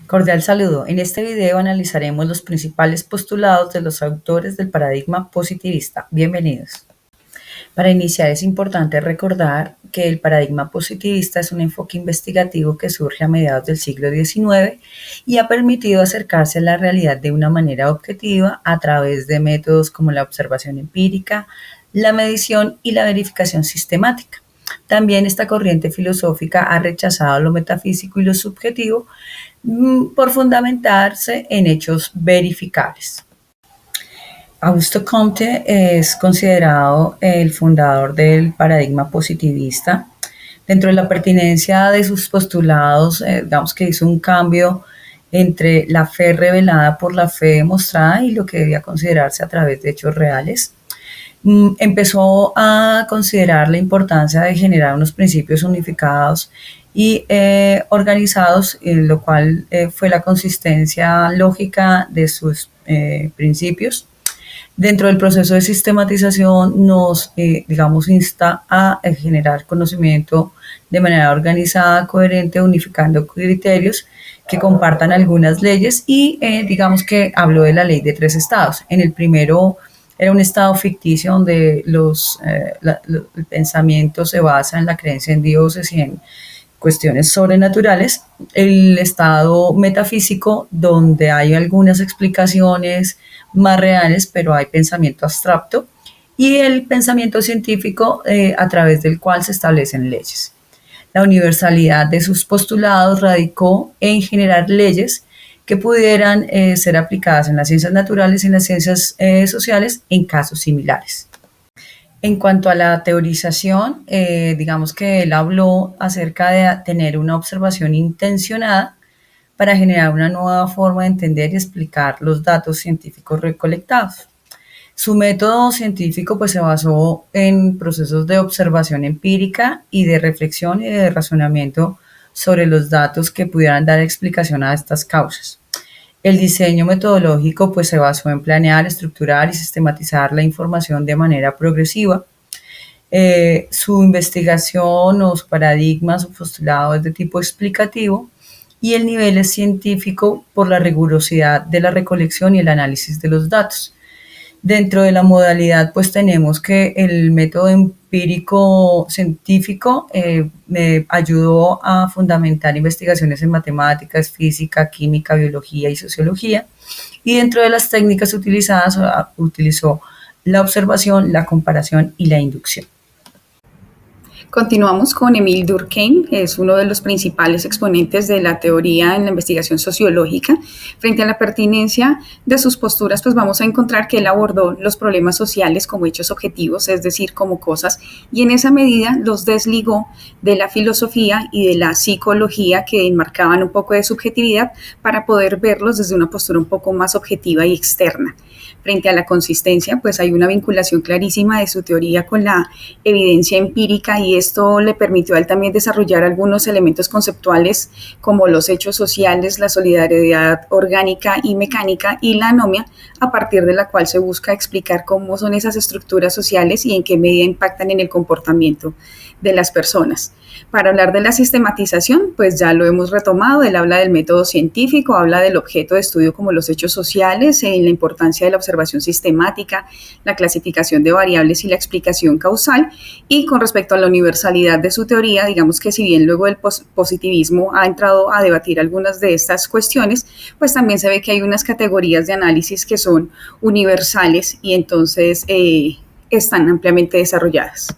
Cordial saludo. En este video analizaremos los principales postulados de los autores del paradigma positivista. Bienvenidos. Para iniciar es importante recordar que el paradigma positivista es un enfoque investigativo que surge a mediados del siglo XIX y ha permitido acercarse a la realidad de una manera objetiva a través de métodos como la observación empírica, la medición y la verificación sistemática. También esta corriente filosófica ha rechazado lo metafísico y lo subjetivo por fundamentarse en hechos verificables. Augusto Comte es considerado el fundador del paradigma positivista. Dentro de la pertinencia de sus postulados, digamos que hizo un cambio entre la fe revelada por la fe demostrada y lo que debía considerarse a través de hechos reales. Empezó a considerar la importancia de generar unos principios unificados y organizados, lo cual fue la consistencia lógica de sus principios. Dentro del proceso de sistematización nos, insta a generar conocimiento de manera organizada, coherente, unificando criterios que compartan algunas leyes y digamos que habló de la ley de 3 estados. En el primero era un estado ficticio donde el pensamiento se basa en la creencia en dioses y en cuestiones sobrenaturales. El estado metafísico, donde hay algunas explicaciones más reales, pero hay pensamiento abstracto. Y el pensamiento científico, a través del cual se establecen leyes. La universalidad de sus postulados radicó en generar leyes que pudieran ser aplicadas en las ciencias naturales y en las ciencias sociales en casos similares. En cuanto a la teorización, digamos que él habló acerca de tener una observación intencionada para generar una nueva forma de entender y explicar los datos científicos recolectados. Su método científico pues, se basó en procesos de observación empírica y de reflexión y de razonamiento sobre los datos que pudieran dar explicación a estas causas. El diseño metodológico pues, se basó en planear, estructurar y sistematizar la información de manera progresiva. Su investigación o su paradigma, su postulado es de tipo explicativo y el nivel es científico por la rigurosidad de la recolección y el análisis de los datos. Dentro de la modalidad, pues tenemos que el método empírico científico me ayudó a fundamentar investigaciones en matemáticas, física, química, biología y sociología. Y dentro de las técnicas utilizadas, utilizó la observación, la comparación y la inducción. Continuamos con Émile Durkheim, es uno de los principales exponentes de la teoría en la investigación sociológica. Frente a la pertinencia de sus posturas, pues vamos a encontrar que él abordó los problemas sociales como hechos objetivos, es decir, como cosas, y en esa medida los desligó de la filosofía y de la psicología que enmarcaban un poco de subjetividad para poder verlos desde una postura un poco más objetiva y externa. Frente a la consistencia, pues hay una vinculación clarísima de su teoría con la evidencia empírica y esto le permitió a él también desarrollar algunos elementos conceptuales como los hechos sociales, la solidaridad orgánica y mecánica y la anomia, a partir de la cual se busca explicar cómo son esas estructuras sociales y en qué medida impactan en el comportamiento de las personas. Para hablar de la sistematización, pues ya lo hemos retomado, él habla del método científico, habla del objeto de estudio como los hechos sociales, la importancia de la observación sistemática, la clasificación de variables y la explicación causal, y con respecto a la universalidad de su teoría, digamos que si bien luego el positivismo ha entrado a debatir algunas de estas cuestiones, pues también se ve que hay unas categorías de análisis que son universales y entonces están ampliamente desarrolladas.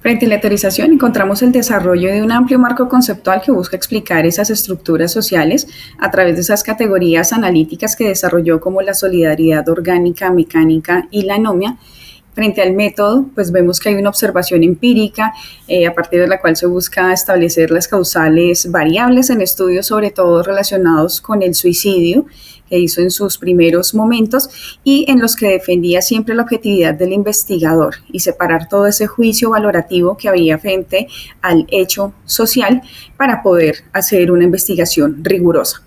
Frente a la teorización encontramos el desarrollo de un amplio marco conceptual que busca explicar esas estructuras sociales a través de esas categorías analíticas que desarrolló como la solidaridad orgánica, mecánica y la anomia. Frente al método, pues vemos que hay una observación empírica a partir de la cual se busca establecer las causales variables en estudios sobre todo relacionados con el suicidio que hizo en sus primeros momentos y en los que defendía siempre la objetividad del investigador y separar todo ese juicio valorativo que había frente al hecho social para poder hacer una investigación rigurosa.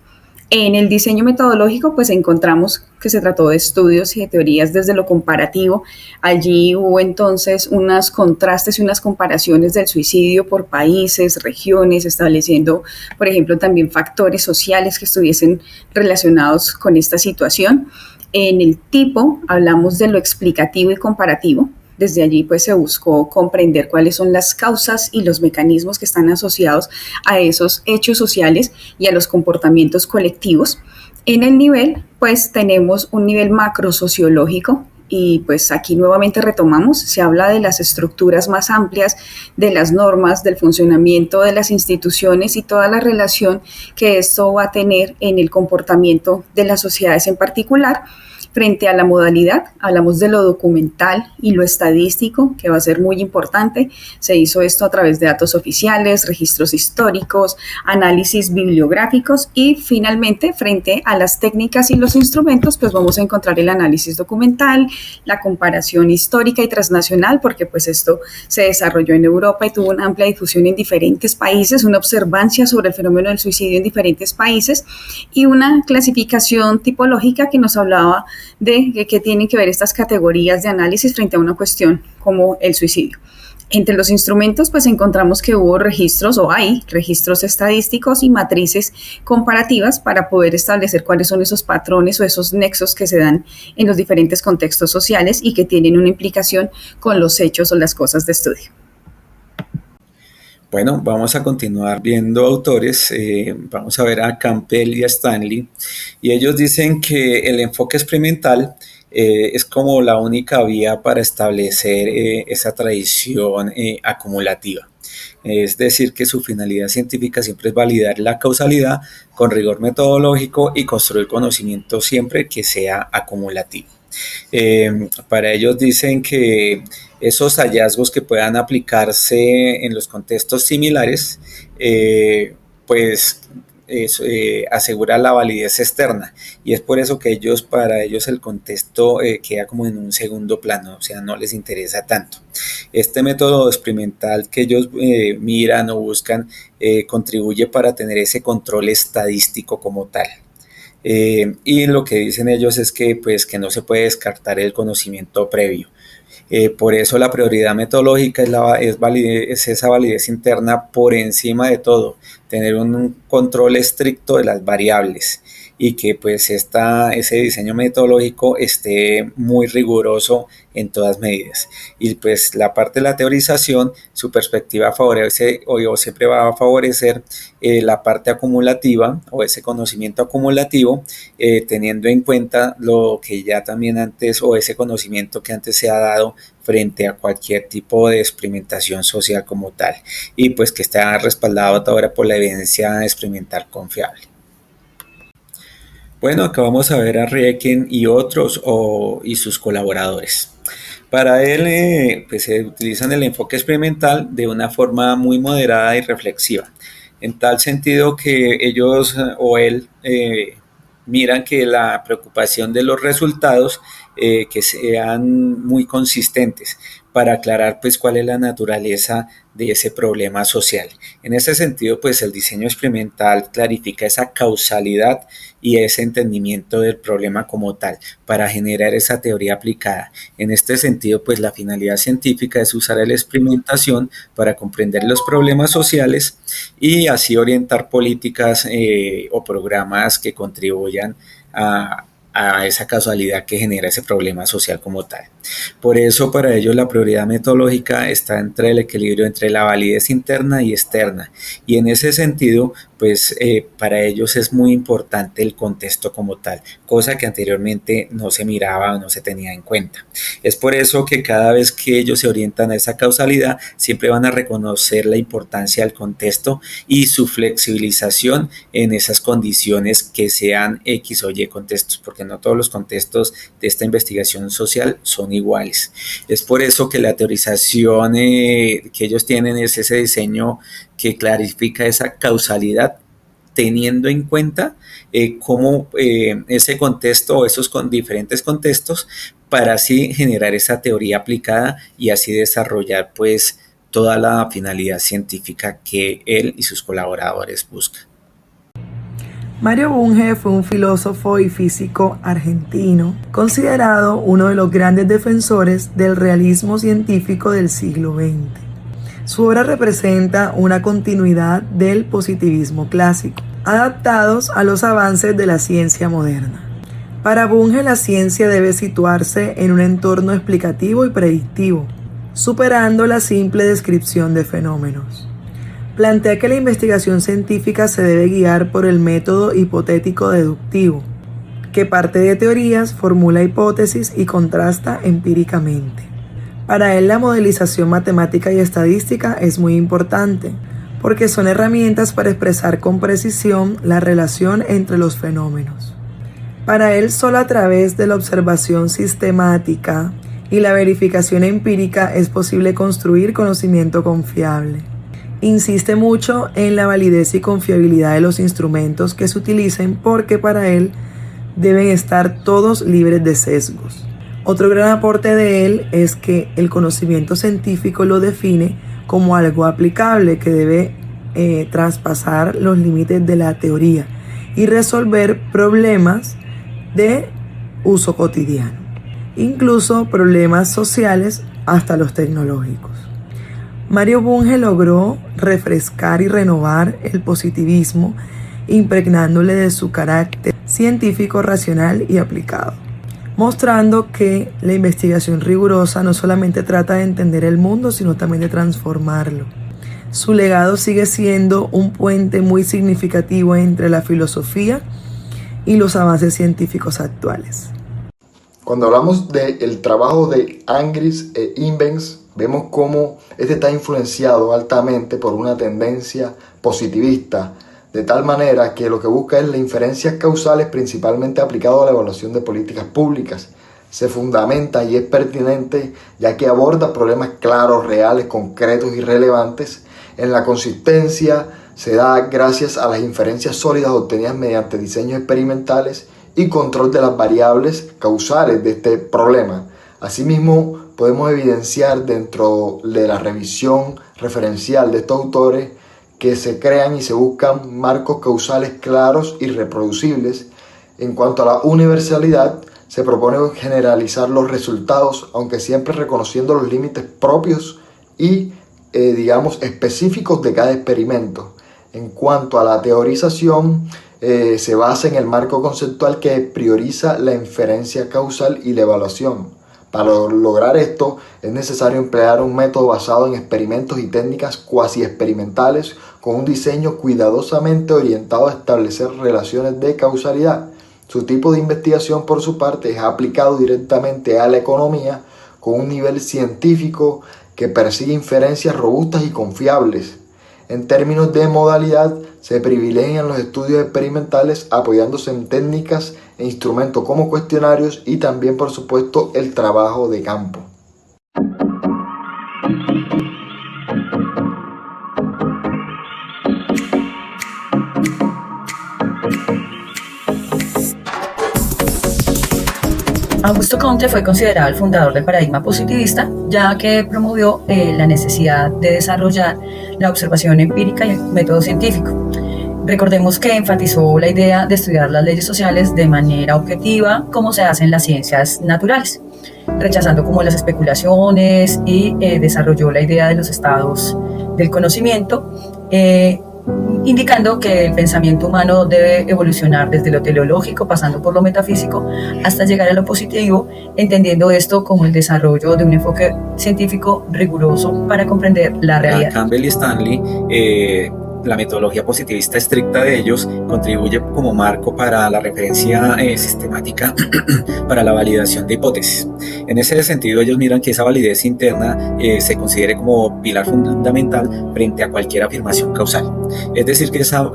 En el diseño metodológico, pues encontramos que se trató de estudios y de teorías desde lo comparativo. Allí hubo entonces unos contrastes y unas comparaciones del suicidio por países, regiones, estableciendo, por ejemplo, también factores sociales que estuviesen relacionados con esta situación. En el tipo hablamos de lo explicativo y comparativo. Desde allí pues se buscó comprender cuáles son las causas y los mecanismos que están asociados a esos hechos sociales y a los comportamientos colectivos. En el nivel pues tenemos un nivel macrosociológico y pues aquí nuevamente retomamos, se habla de las estructuras más amplias, de las normas, del funcionamiento de las instituciones y toda la relación que esto va a tener en el comportamiento de las sociedades en particular. Frente a la modalidad, hablamos de lo documental y lo estadístico, que va a ser muy importante. Se hizo esto a través de datos oficiales, registros históricos, análisis bibliográficos y finalmente, frente a las técnicas y los instrumentos, pues vamos a encontrar el análisis documental, la comparación histórica y transnacional, porque pues esto se desarrolló en Europa y tuvo una amplia difusión en diferentes países, una observancia sobre el fenómeno del suicidio en diferentes países y una clasificación tipológica que nos hablaba de qué tienen que ver estas categorías de análisis frente a una cuestión como el suicidio. Entre los instrumentos, pues encontramos que hubo registros o hay registros estadísticos y matrices comparativas para poder establecer cuáles son esos patrones o esos nexos que se dan en los diferentes contextos sociales y que tienen una implicación con los hechos o las cosas de estudio. Bueno, vamos a continuar viendo autores, vamos a ver a Campbell y a Stanley, y ellos dicen que el enfoque experimental es como la única vía para establecer esa tradición acumulativa. Es decir, que su finalidad científica siempre es validar la causalidad con rigor metodológico y construir conocimiento siempre que sea acumulativo. Para ellos dicen que esos hallazgos que puedan aplicarse en los contextos similares, pues eso, asegura la validez externa, y es por eso que para ellos el contexto queda como en un segundo plano, o sea, no les interesa tanto. Este método experimental que ellos miran o buscan contribuye para tener ese control estadístico como tal. Y lo que dicen ellos es que, pues, que no se puede descartar el conocimiento previo. Por eso la prioridad metodológica es esa validez interna por encima de todo, tener un control estricto de las variables y que pues ese diseño metodológico esté muy riguroso en todas medidas. Y pues la parte de la teorización, su perspectiva favorece o siempre va a favorecer la parte acumulativa o ese conocimiento acumulativo, teniendo en cuenta lo que ya también antes o ese conocimiento que antes se ha dado frente a cualquier tipo de experimentación social como tal, y pues que está respaldado ahora por la evidencia experimental confiable. Bueno, acá vamos a ver a Riecken y otros y sus colaboradores. Para él, pues se utilizan el enfoque experimental de una forma muy moderada y reflexiva, en tal sentido que ellos o él miran que la preocupación de los resultados que sean muy consistentes para aclarar pues cuál es la naturaleza de ese problema social. En ese sentido, pues el diseño experimental clarifica esa causalidad y ese entendimiento del problema como tal para generar esa teoría aplicada. En este sentido, pues la finalidad científica es usar la experimentación para comprender los problemas sociales y así orientar políticas o programas que contribuyan a esa causalidad que genera ese problema social como tal. Por eso para ellos la prioridad metodológica está entre el equilibrio entre la validez interna y externa, y en ese sentido pues para ellos es muy importante el contexto como tal, cosa que anteriormente no se miraba o no se tenía en cuenta. Es por eso que cada vez que ellos se orientan a esa causalidad siempre van a reconocer la importancia del contexto y su flexibilización en esas condiciones que sean X o Y contextos, porque no todos los contextos de esta investigación social son iguales. Es por eso que la teorización que ellos tienen es ese diseño que clarifica esa causalidad, teniendo en cuenta cómo ese contexto o esos diferentes contextos, para así generar esa teoría aplicada y así desarrollar pues toda la finalidad científica que él y sus colaboradores buscan. Mario Bunge fue un filósofo y físico argentino, considerado uno de los grandes defensores del realismo científico del siglo XX. Su obra representa una continuidad del positivismo clásico, adaptados a los avances de la ciencia moderna. Para Bunge, la ciencia debe situarse en un entorno explicativo y predictivo, superando la simple descripción de fenómenos. Plantea que la investigación científica se debe guiar por el método hipotético deductivo, que parte de teorías, formula hipótesis y contrasta empíricamente. Para él, la modelización matemática y estadística es muy importante, porque son herramientas para expresar con precisión la relación entre los fenómenos. Para él, solo a través de la observación sistemática y la verificación empírica es posible construir conocimiento confiable. Insiste mucho en la validez y confiabilidad de los instrumentos que se utilicen porque para él deben estar todos libres de sesgos. Otro gran aporte de él es que el conocimiento científico lo define como algo aplicable que debe traspasar los límites de la teoría y resolver problemas de uso cotidiano, incluso problemas sociales hasta los tecnológicos. Mario Bunge logró refrescar y renovar el positivismo, impregnándole de su carácter científico, racional y aplicado, mostrando que la investigación rigurosa no solamente trata de entender el mundo, sino también de transformarlo. Su legado sigue siendo un puente muy significativo entre la filosofía y los avances científicos actuales. Cuando hablamos del trabajo de Angris e Imbens, vemos cómo este está influenciado altamente por una tendencia positivista, de tal manera que lo que busca es las inferencias causales principalmente aplicado a la evaluación de políticas públicas. Se fundamenta y es pertinente ya que aborda problemas claros, reales, concretos y relevantes. En la consistencia se da gracias a las inferencias sólidas obtenidas mediante diseños experimentales y control de las variables causales de este problema. Asimismo, podemos evidenciar dentro de la revisión referencial de estos autores que se crean y se buscan marcos causales claros y reproducibles. En cuanto a la universalidad, se propone generalizar los resultados, aunque siempre reconociendo los límites propios y, específicos de cada experimento. En cuanto a la teorización, se basa en el marco conceptual que prioriza la inferencia causal y la evaluación. Para lograr esto, es necesario emplear un método basado en experimentos y técnicas cuasi experimentales con un diseño cuidadosamente orientado a establecer relaciones de causalidad. Su tipo de investigación, por su parte, es aplicado directamente a la economía con un nivel científico que persigue inferencias robustas y confiables. En términos de modalidad, se privilegian los estudios experimentales apoyándose en técnicas e instrumentos como cuestionarios y también, por supuesto, el trabajo de campo. Augusto Comte fue considerado el fundador del paradigma positivista, ya que promovió la necesidad de desarrollar la observación empírica y el método científico. Recordemos que enfatizó la idea de estudiar las leyes sociales de manera objetiva, como se hace en las ciencias naturales, rechazando como las especulaciones y desarrolló la idea de los estados del conocimiento, indicando que el pensamiento humano debe evolucionar desde lo teleológico, pasando por lo metafísico, hasta llegar a lo positivo, entendiendo esto como el desarrollo de un enfoque científico riguroso para comprender la realidad. Campbell y Stanley, la metodología positivista estricta de ellos contribuye como marco para la referencia sistemática para la validación de hipótesis. En ese sentido, ellos miran que esa validez interna se considere como pilar fundamental frente a cualquier afirmación causal. Es decir, que esa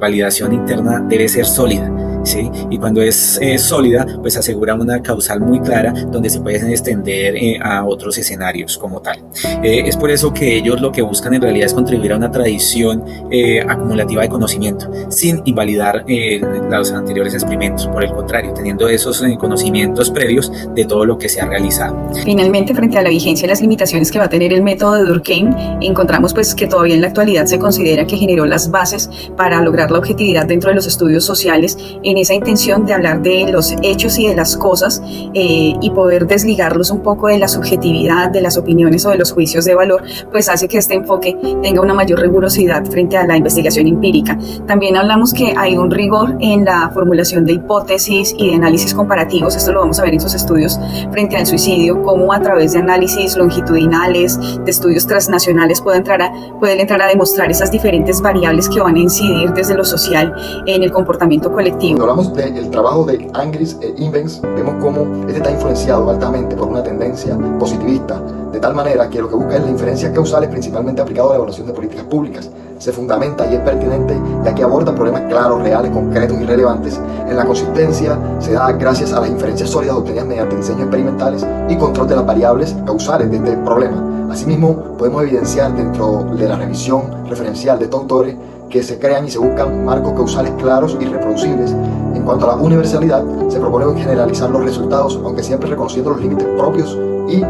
validación interna debe ser sólida ¿sí? Y cuando es sólida, pues asegura una causal muy clara donde se pueden extender a otros escenarios como tal. Es por eso que ellos lo que buscan en realidad es contribuir a una tradición acumulativa de conocimiento, sin invalidar los anteriores experimentos, por el contrario, teniendo esos conocimientos previos de todo lo que se ha realizado. Finalmente, frente a la vigencia y las limitaciones que va a tener el método de Durkheim, encontramos pues que todavía en la actualidad se considera que generó las bases para lograr la objetividad dentro de los estudios sociales, en esa intención de hablar de los hechos y de las cosas y poder desligarlos un poco de la subjetividad, de las opiniones o de los juicios de valor, pues hace que este enfoque tenga una mayor rigurosidad frente a la investigación empírica. También hablamos que hay un rigor en la formulación de hipótesis y de análisis comparativos. Esto lo vamos a ver en sus estudios frente al suicidio, cómo a través de análisis longitudinales, de estudios transnacionales pueden entrar a demostrar esas diferentes variables que van a incidir desde lo social en el comportamiento colectivo. Cuando hablamos del trabajo de Angris e Imbens, vemos cómo este está influenciado altamente por una tendencia positivista, de tal manera que lo que busca es la inferencia causales principalmente aplicado a la evaluación de políticas públicas. Se fundamenta y es pertinente ya que aborda problemas claros, reales, concretos y relevantes. En la consistencia se da gracias a las inferencias sólidas obtenidas mediante diseños experimentales y control de las variables causales de este problema. Asimismo, podemos evidenciar dentro de la revisión referencial de estos autores que se crean y se buscan marcos causales claros y reproducibles. En cuanto a la universalidad, se propone generalizar los resultados, aunque siempre reconociendo los límites propios y,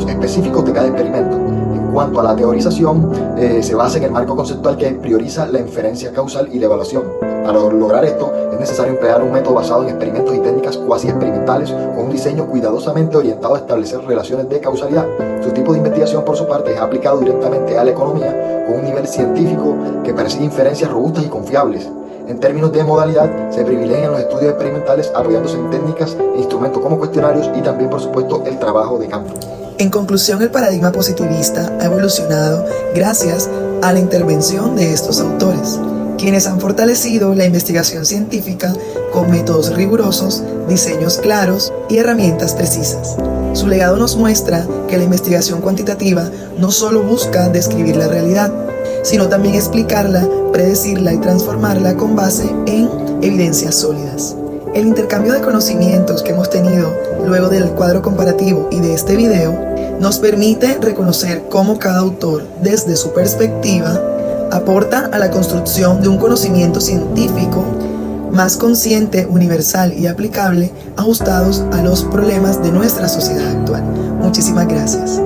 específicos de cada experimento. En cuanto a la teorización, se basa en el marco conceptual que prioriza la inferencia causal y la evaluación. Para lograr esto, es necesario emplear un método basado en experimentos y técnicas cuasi experimentales con un diseño cuidadosamente orientado a establecer relaciones de causalidad. Su tipo de investigación, por su parte, es aplicado directamente a la economía con un nivel científico que persigue inferencias robustas y confiables. En términos de modalidad, se privilegian los estudios experimentales apoyándose en técnicas e instrumentos como cuestionarios y también, por supuesto, el trabajo de campo. En conclusión, el paradigma positivista ha evolucionado gracias a la intervención de estos autores, quienes han fortalecido la investigación científica con métodos rigurosos, diseños claros y herramientas precisas. Su legado nos muestra que la investigación cuantitativa no solo busca describir la realidad, sino también explicarla, predecirla y transformarla con base en evidencias sólidas. El intercambio de conocimientos que hemos tenido luego del cuadro comparativo y de este video nos permite reconocer cómo cada autor, desde su perspectiva, aporta a la construcción de un conocimiento científico más consciente, universal y aplicable, ajustados a los problemas de nuestra sociedad actual. Muchísimas gracias.